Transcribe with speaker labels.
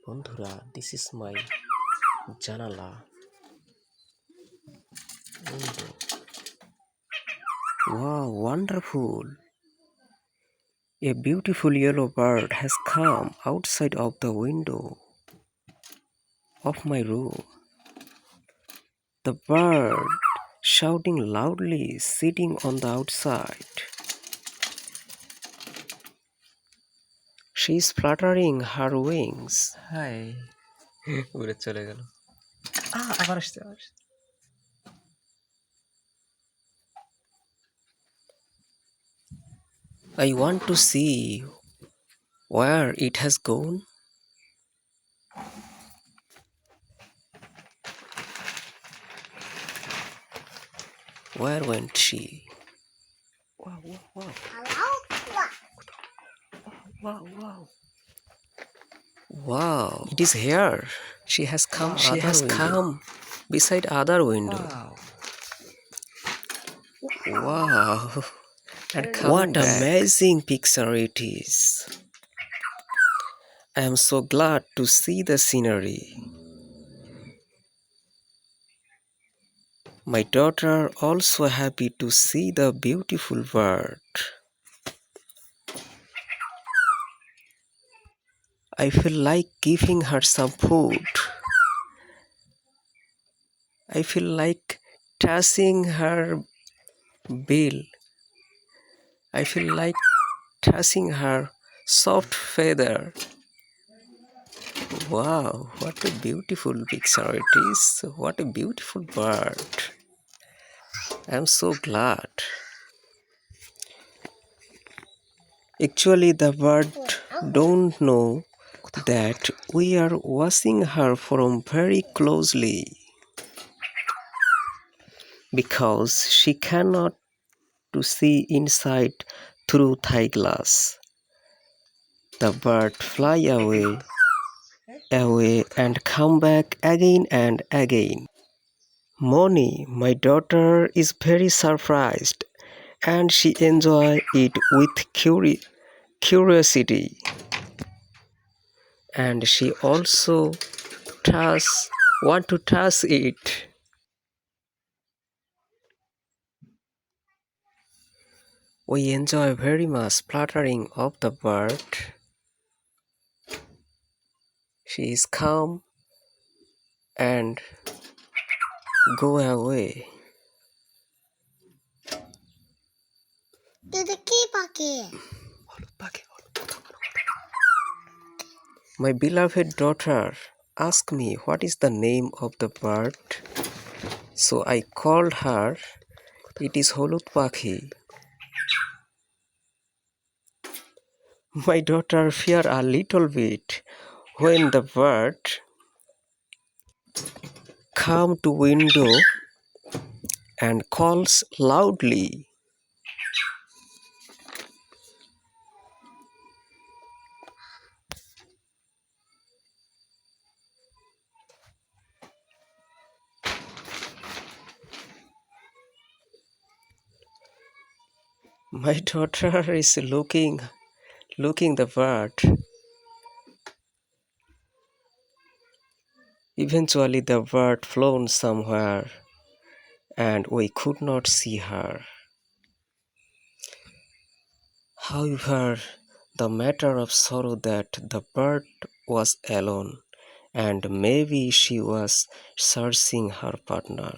Speaker 1: বন্ধুরা, this is my জানালা window. Wow, wonderful! A beautiful yellow bird has come outside of the window of my room. The bird shouting loudly, sitting on the outside. She is fluttering her wings. Hi. উড়ে চলে গেল। আবার আসছে। I want to see where it has gone. Where went she? Wow, wow, wow. Wow. Wow, it is here. She has come. She has come beside other window. Wow. And what amazing picture it is. I am so glad to see the scenery. My daughter also happy to see the beautiful bird. I feel like giving her some food. I feel like touching her bill. I feel like touching her soft feather. Wow, what a beautiful picture it is. What a beautiful bird. I'm so glad. Actually, the bird don't know that we are watching her from very closely because she cannot to see inside through thigh glass. The bird fly away and come back again and again. Moni, my daughter, is very surprised and she enjoy it with curiosity. And she also want to touch it. We enjoy very much fluttering of the bird. She is calm and go away. My beloved daughter asked me what is the name of the bird. So I called her. It is হলুদ পাখি. My daughter feared a little bit when the bird come to window and calls loudly. My daughter is looking the bird. Eventually the bird flown somewhere and we could not see her. However, the matter of sorrow that the bird was alone and maybe she was searching her partner.